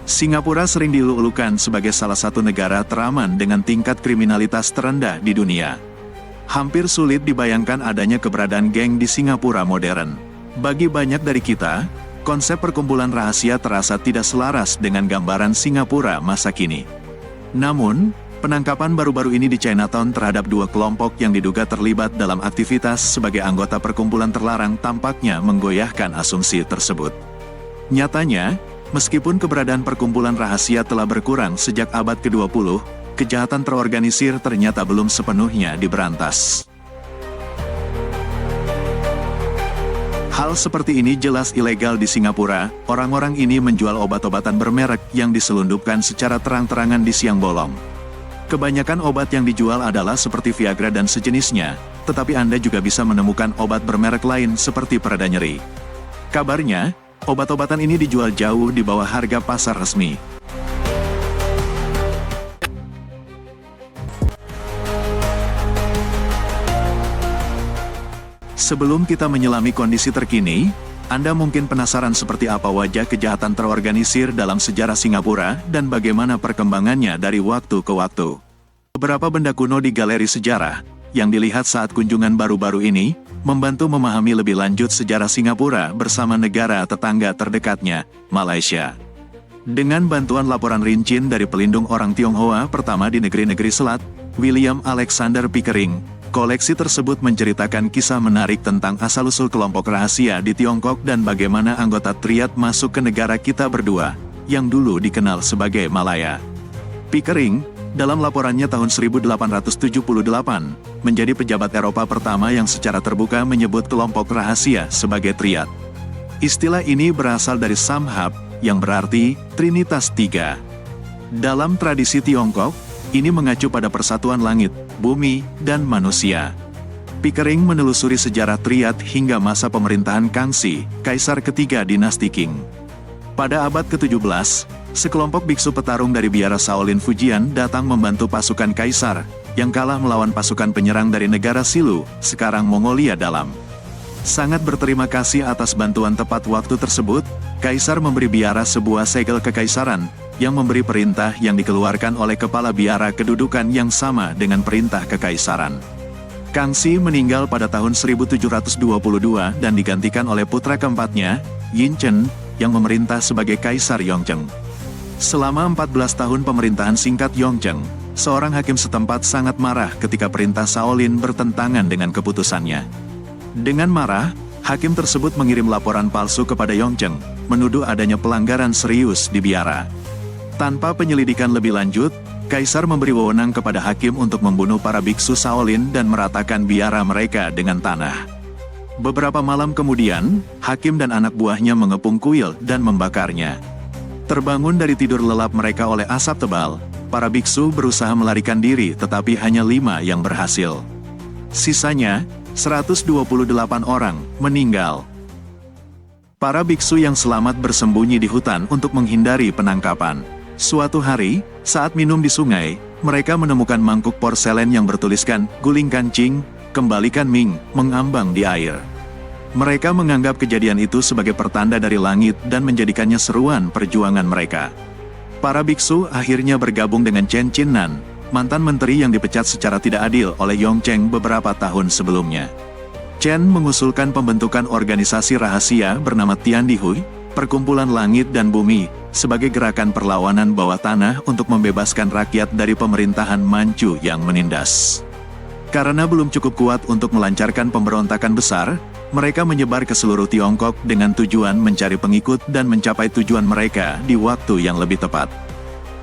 Singapura sering dieluk-elukan sebagai salah satu negara teraman dengan tingkat kriminalitas terendah di dunia. Hampir sulit dibayangkan adanya keberadaan geng di Singapura modern. Bagi banyak dari kita, konsep perkumpulan rahasia terasa tidak selaras dengan gambaran Singapura masa kini. Namun, penangkapan baru-baru ini di Chinatown terhadap dua kelompok yang diduga terlibat dalam aktivitas sebagai anggota perkumpulan terlarang tampaknya menggoyahkan asumsi tersebut. Nyatanya, meskipun keberadaan perkumpulan rahasia telah berkurang sejak abad ke-20, kejahatan terorganisir ternyata belum sepenuhnya diberantas. Hal seperti ini jelas ilegal di Singapura. Orang-orang ini menjual obat-obatan bermerek yang diselundupkan secara terang-terangan di siang bolong. Kebanyakan obat yang dijual adalah seperti Viagra dan sejenisnya, tetapi Anda juga bisa menemukan obat bermerek lain seperti pereda nyeri. Kabarnya, obat-obatan ini dijual jauh di bawah harga pasar resmi. Sebelum kita menyelami kondisi terkini, Anda mungkin penasaran seperti apa wajah kejahatan terorganisir dalam sejarah Singapura dan bagaimana perkembangannya dari waktu ke waktu. Beberapa benda kuno di galeri sejarah, yang dilihat saat kunjungan baru-baru ini, membantu memahami lebih lanjut sejarah Singapura bersama negara tetangga terdekatnya, Malaysia. Dengan bantuan laporan rincian dari pelindung orang Tionghoa pertama di negeri-negeri Selat, William Alexander Pickering, koleksi tersebut menceritakan kisah menarik tentang asal-usul kelompok rahasia di Tiongkok dan bagaimana anggota triad masuk ke negara kita berdua, yang dulu dikenal sebagai Malaya. Pickering, dalam laporannya tahun 1878, menjadi pejabat Eropa pertama yang secara terbuka menyebut kelompok rahasia sebagai triad. Istilah ini berasal dari Samhab, yang berarti Trinitas Tiga. Dalam tradisi Tiongkok, ini mengacu pada persatuan langit, bumi, dan manusia. Pickering menelusuri sejarah triad hingga masa pemerintahan Kangxi, Kaisar ketiga dinasti Qing. Pada abad ke-17, sekelompok biksu petarung dari biara Shaolin Fujian datang membantu pasukan Kaisar, yang kalah melawan pasukan penyerang dari negara Silu, sekarang Mongolia Dalam. Sangat berterima kasih atas bantuan tepat waktu tersebut, Kaisar memberi biara sebuah segel kekaisaran, yang memberi perintah yang dikeluarkan oleh kepala biara kedudukan yang sama dengan perintah kekaisaran. Kangxi meninggal pada tahun 1722 dan digantikan oleh putra keempatnya, Yin Chen, yang memerintah sebagai Kaisar Yongzheng. Selama 14 tahun pemerintahan singkat Yongzheng, seorang hakim setempat sangat marah ketika perintah Shaolin bertentangan dengan keputusannya. Dengan marah, hakim tersebut mengirim laporan palsu kepada Yongzheng, menuduh adanya pelanggaran serius di biara. Tanpa penyelidikan lebih lanjut, Kaisar memberi wewenang kepada hakim untuk membunuh para biksu Shaolin dan meratakan biara mereka dengan tanah. Beberapa malam kemudian, hakim dan anak buahnya mengepung kuil dan membakarnya. Terbangun dari tidur lelap mereka oleh asap tebal, para biksu berusaha melarikan diri tetapi hanya 5 yang berhasil. Sisanya, 128 orang, meninggal. Para biksu yang selamat bersembunyi di hutan untuk menghindari penangkapan. Suatu hari, saat minum di sungai, mereka menemukan mangkuk porselen yang bertuliskan, "Gulingkan Qing, kembalikan Ming," mengambang di air. Mereka menganggap kejadian itu sebagai pertanda dari langit dan menjadikannya seruan perjuangan mereka. Para biksu akhirnya bergabung dengan Chen Qinnan, mantan menteri yang dipecat secara tidak adil oleh Yongzheng beberapa tahun sebelumnya. Chen mengusulkan pembentukan organisasi rahasia bernama Tiandihui, Perkumpulan Langit dan Bumi, sebagai gerakan perlawanan bawah tanah untuk membebaskan rakyat dari pemerintahan Manchu yang menindas. Karena belum cukup kuat untuk melancarkan pemberontakan besar, mereka menyebar ke seluruh Tiongkok dengan tujuan mencari pengikut dan mencapai tujuan mereka di waktu yang lebih tepat.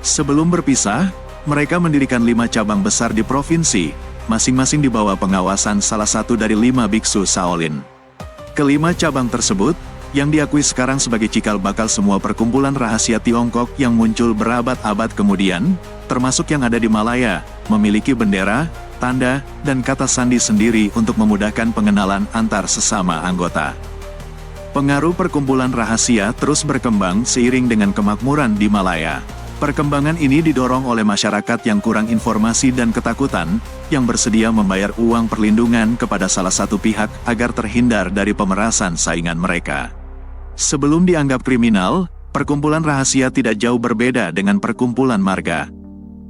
Sebelum berpisah, mereka mendirikan 5 cabang besar di provinsi, masing-masing di bawah pengawasan salah satu dari 5 biksu Shaolin. Kelima cabang tersebut, yang diakui sekarang sebagai cikal bakal semua perkumpulan rahasia Tiongkok yang muncul berabad-abad kemudian, termasuk yang ada di Malaya, memiliki bendera, tanda, dan kata sandi sendiri untuk memudahkan pengenalan antar sesama anggota. Pengaruh perkumpulan rahasia terus berkembang seiring dengan kemakmuran di Malaya. Perkembangan ini didorong oleh masyarakat yang kurang informasi dan ketakutan, yang bersedia membayar uang perlindungan kepada salah satu pihak agar terhindar dari pemerasan saingan mereka. Sebelum dianggap kriminal, Perkumpulan rahasia tidak jauh berbeda dengan perkumpulan marga.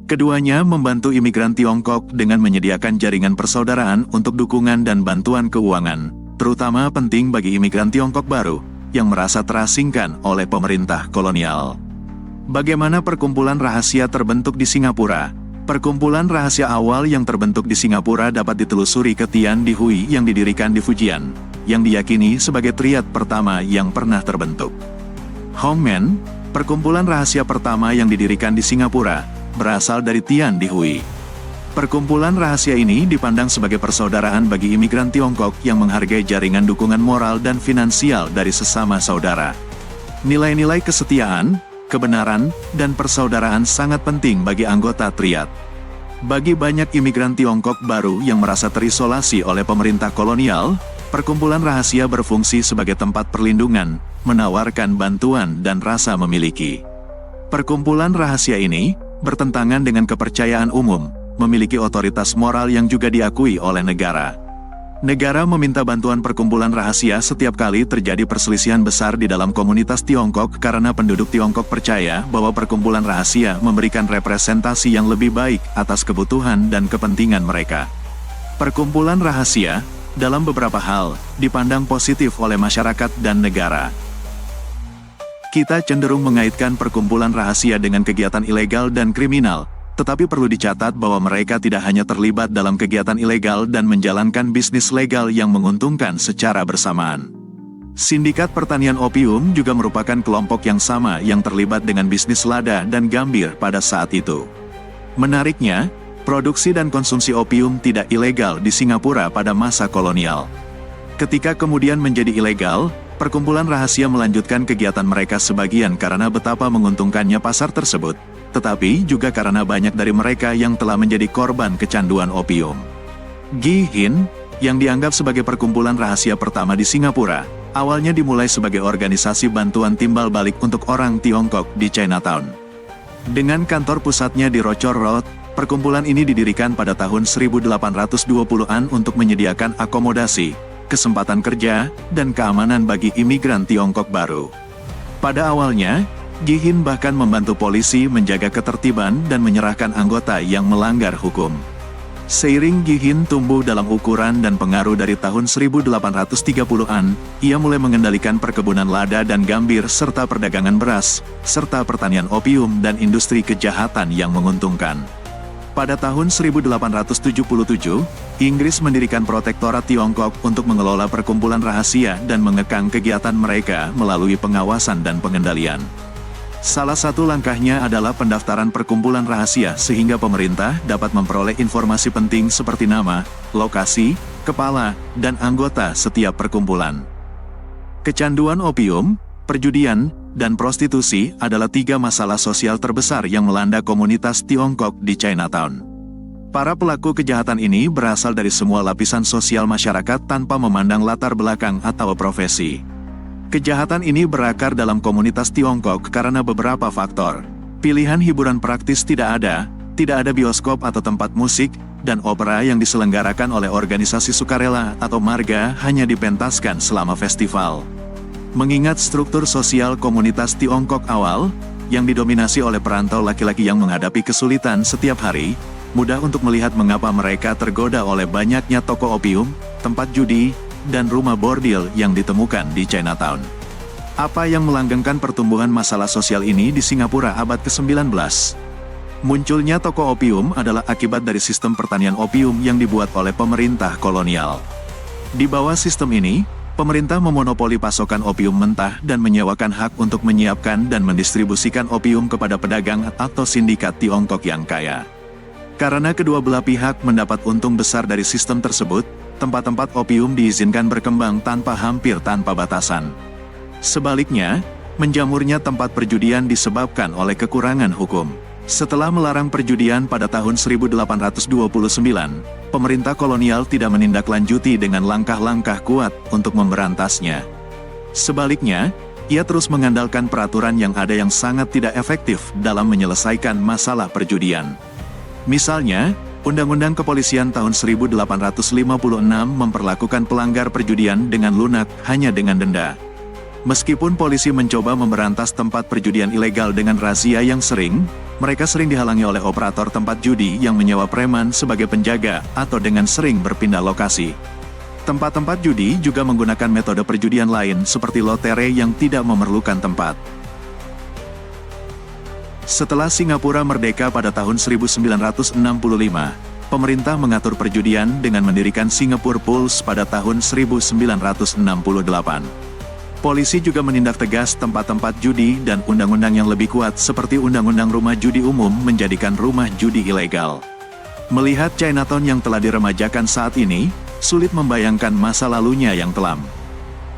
Keduanya membantu imigran Tiongkok dengan menyediakan jaringan persaudaraan untuk dukungan dan bantuan keuangan, terutama penting bagi imigran Tiongkok baru yang merasa terasingkan oleh pemerintah kolonial. Bagaimana perkumpulan rahasia terbentuk di Singapura? Perkumpulan rahasia awal yang terbentuk di Singapura dapat ditelusuri ke Tian Di Hui yang didirikan di Fujian, yang diyakini sebagai triad pertama yang pernah terbentuk. Hongmen, perkumpulan rahasia pertama yang didirikan di Singapura, berasal dari Tian Di Hui. Perkumpulan rahasia ini dipandang sebagai persaudaraan bagi imigran Tiongkok yang menghargai jaringan dukungan moral dan finansial dari sesama saudara. Nilai-nilai kesetiaan, kebenaran, dan persaudaraan sangat penting bagi anggota triad. Bagi banyak imigran Tiongkok baru yang merasa terisolasi oleh pemerintah kolonial, perkumpulan rahasia berfungsi sebagai tempat perlindungan, menawarkan bantuan dan rasa memiliki. Perkumpulan rahasia ini bertentangan dengan kepercayaan umum, memiliki otoritas moral yang juga diakui oleh negara. Negara meminta bantuan perkumpulan rahasia setiap kali terjadi perselisihan besar di dalam komunitas Tiongkok karena penduduk Tiongkok percaya bahwa perkumpulan rahasia memberikan representasi yang lebih baik atas kebutuhan dan kepentingan mereka. Perkumpulan rahasia, dalam beberapa hal, dipandang positif oleh masyarakat dan negara. Kita cenderung mengaitkan perkumpulan rahasia dengan kegiatan ilegal dan kriminal, tetapi perlu dicatat bahwa mereka tidak hanya terlibat dalam kegiatan ilegal dan menjalankan bisnis legal yang menguntungkan secara bersamaan. Sindikat pertanian opium juga merupakan kelompok yang sama yang terlibat dengan bisnis lada dan gambir pada saat itu. Menariknya, produksi dan konsumsi opium tidak ilegal di Singapura pada masa kolonial. Ketika kemudian menjadi ilegal, perkumpulan rahasia melanjutkan kegiatan mereka sebagian karena betapa menguntungkannya pasar tersebut, tetapi juga karena banyak dari mereka yang telah menjadi korban kecanduan opium. Gi Hin, yang dianggap sebagai perkumpulan rahasia pertama di Singapura, awalnya dimulai sebagai organisasi bantuan timbal balik untuk orang Tiongkok di Chinatown. Dengan kantor pusatnya di Rochor Road, perkumpulan ini didirikan pada tahun 1820-an untuk menyediakan akomodasi, kesempatan kerja, dan keamanan bagi imigran Tiongkok baru. Pada awalnya, Gi Hin bahkan membantu polisi menjaga ketertiban dan menyerahkan anggota yang melanggar hukum. Seiring Gi Hin tumbuh dalam ukuran dan pengaruh dari tahun 1830-an, ia mulai mengendalikan perkebunan lada dan gambir serta perdagangan beras, serta pertanian opium dan industri kejahatan yang menguntungkan. Pada tahun 1877, Inggris mendirikan Protektorat Tiongkok untuk mengelola perkumpulan rahasia dan mengekang kegiatan mereka melalui pengawasan dan pengendalian. Salah satu langkahnya adalah pendaftaran perkumpulan rahasia sehingga pemerintah dapat memperoleh informasi penting seperti nama, lokasi, kepala, dan anggota setiap perkumpulan. Kecanduan opium, perjudian, dan prostitusi adalah 3 masalah sosial terbesar yang melanda komunitas Tiongkok di Chinatown. Para pelaku kejahatan ini berasal dari semua lapisan sosial masyarakat tanpa memandang latar belakang atau profesi. Kejahatan ini berakar dalam komunitas Tiongkok karena beberapa faktor. Pilihan hiburan praktis tidak ada bioskop atau tempat musik, dan opera yang diselenggarakan oleh organisasi sukarela atau marga hanya dipentaskan selama festival. Mengingat struktur sosial komunitas Tiongkok awal, yang didominasi oleh perantau laki-laki yang menghadapi kesulitan setiap hari, mudah untuk melihat mengapa mereka tergoda oleh banyaknya toko opium, tempat judi, dan rumah bordil yang ditemukan di Chinatown. Apa yang melanggengkan pertumbuhan masalah sosial ini di Singapura abad ke-19? Munculnya toko opium adalah akibat dari sistem pertanian opium yang dibuat oleh pemerintah kolonial. Di bawah sistem ini, pemerintah memonopoli pasokan opium mentah dan menyewakan hak untuk menyiapkan dan mendistribusikan opium kepada pedagang atau sindikat Tiongkok yang kaya. Karena kedua belah pihak mendapat untung besar dari sistem tersebut, tempat-tempat opium diizinkan berkembang hampir tanpa batasan. Sebaliknya, menjamurnya tempat perjudian disebabkan oleh kekurangan hukum. Setelah melarang perjudian pada tahun 1829, pemerintah kolonial tidak menindaklanjuti dengan langkah-langkah kuat untuk memberantasnya. Sebaliknya, ia terus mengandalkan peraturan yang ada yang sangat tidak efektif dalam menyelesaikan masalah perjudian. Misalnya, Undang-Undang Kepolisian tahun 1856 memperlakukan pelanggar perjudian dengan lunak hanya dengan denda. Meskipun polisi mencoba memberantas tempat perjudian ilegal dengan razia yang sering, mereka sering dihalangi oleh operator tempat judi yang menyewa preman sebagai penjaga atau dengan sering berpindah lokasi. Tempat-tempat judi juga menggunakan metode perjudian lain seperti lotere yang tidak memerlukan tempat. Setelah Singapura merdeka pada tahun 1965, pemerintah mengatur perjudian dengan mendirikan Singapore Pools pada tahun 1968. Polisi juga menindak tegas tempat-tempat judi dan undang-undang yang lebih kuat seperti Undang-Undang Rumah Judi Umum menjadikan rumah judi ilegal. Melihat Chinatown yang telah diremajakan saat ini, sulit membayangkan masa lalunya yang kelam.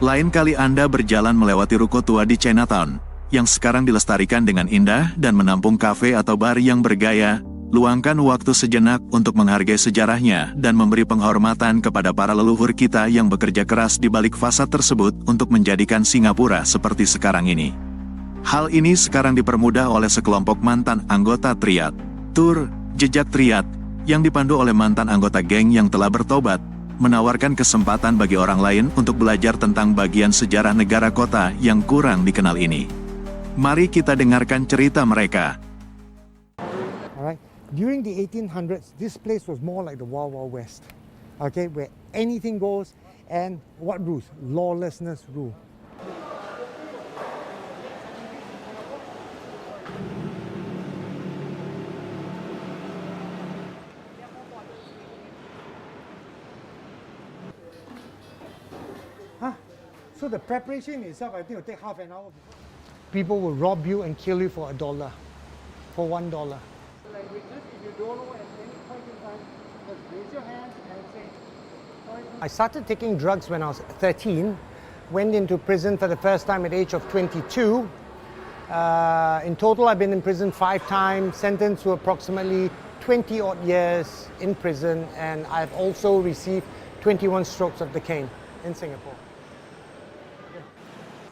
Lain kali Anda berjalan melewati ruko tua di Chinatown, yang sekarang dilestarikan dengan indah dan menampung kafe atau bar yang bergaya, luangkan waktu sejenak untuk menghargai sejarahnya dan memberi penghormatan kepada para leluhur kita yang bekerja keras di balik fasad tersebut untuk menjadikan Singapura seperti sekarang ini. Hal ini sekarang dipermudah oleh sekelompok mantan anggota Triad. Tur Jejak Triad, yang dipandu oleh mantan anggota geng yang telah bertobat, menawarkan kesempatan bagi orang lain untuk belajar tentang bagian sejarah negara kota yang kurang dikenal ini. Mari kita dengarkan cerita mereka. Alright. During the 1800s, this place was more like the Wild Wild West, okay, where anything goes, and what rules? Lawlessness rule. So the preparation itself, I think, will take half an hour. People will rob you and kill you for $1, for $1. Languages, if you don't know at any point in time, just raise your hand and say, sorry. I started taking drugs when I was 13, went into prison for the first time at the age of 22. In total, I've been in prison 5 times, sentenced to approximately 20 odd years in prison, and I've also received 21 strokes of the cane in Singapore.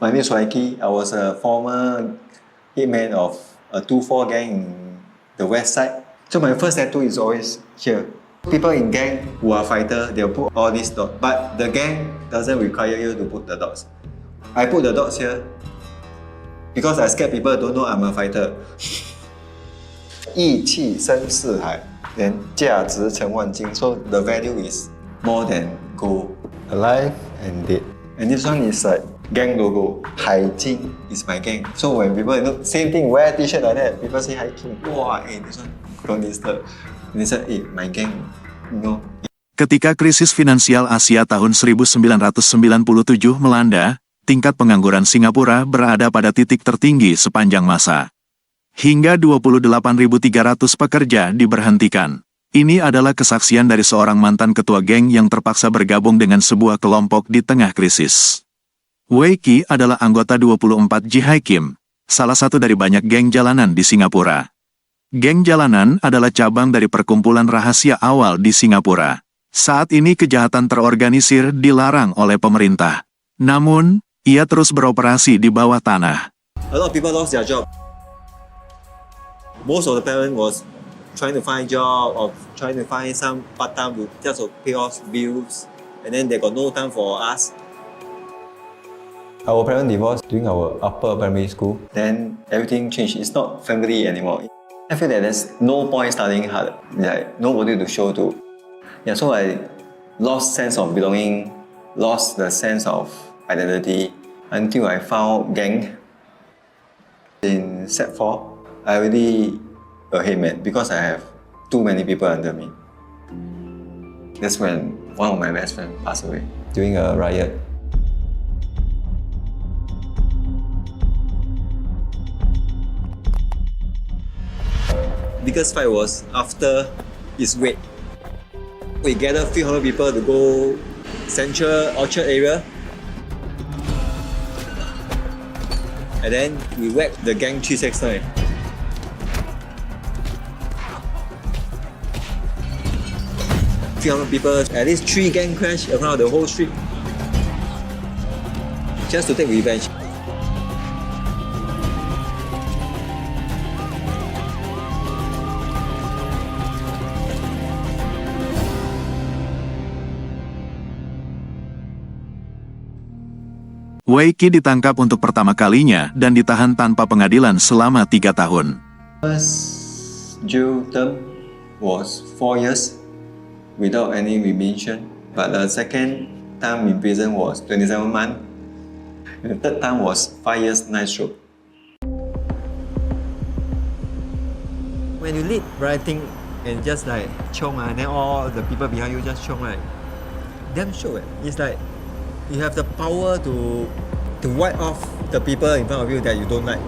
My name is Waiki. I was a former hitman of a 2-4 gang in the west side. So my first tattoo is always here. People in gang who are fighter, they'll put all these dots. But the gang doesn't require you to put the dots. I put the dots here because I scared people don't know I'm a fighter. 义气深似海, then 价值成万金. So the value is more than gold. Alive and dead. And this one is like gang logo. Hai Jing is my gang. So when people look, same thing, wear t-shirt like that, people say Hai Jing. Wow, hey, this one don't disturb. And they say, hey, my gang, you know. Ketika krisis finansial Asia tahun 1997 melanda, tingkat pengangguran Singapura berada pada titik tertinggi sepanjang masa. Hingga 28.300 pekerja diberhentikan. Ini adalah kesaksian dari seorang mantan ketua geng yang terpaksa bergabung dengan sebuah kelompok di tengah krisis. Wei Ki adalah anggota 24 Jihai Kim, salah satu dari banyak geng jalanan di Singapura. Geng jalanan adalah cabang dari perkumpulan rahasia awal di Singapura. Saat ini kejahatan terorganisir dilarang oleh pemerintah. Namun, ia terus beroperasi di bawah tanah. A lot of people lost their job. Most of the parents was trying to find job or trying to find some part-time to just to pay off bills, and then they got no time for us. Our parents divorced during our upper primary school. Then everything changed. It's not family anymore. I feel that there's no point studying hard. Like nobody to show to. Yeah, so I lost sense of belonging, lost the sense of identity until I found gang. In Set 4, I really a hitman because I have too many people under me. That's when one of my best friends passed away during a riot. Biggest fight was after his raid. We gathered a few hundred people to go Central Orchard area, and then we whacked the gang 369. Few hundred people, at least 3 gang crash around the whole street, just to take revenge. Wei Qi ditangkap untuk pertama kalinya dan ditahan tanpa pengadilan selama 3 tahun. First jail term was 4 years without any remission, but the second time in prison was 27 months. The third time was 5 years night stroke. When you lead writing and just like chiong then all the people behind you just chiong, right? Damn sure. It's like you have the power to wipe off the people in front of you that you don't like.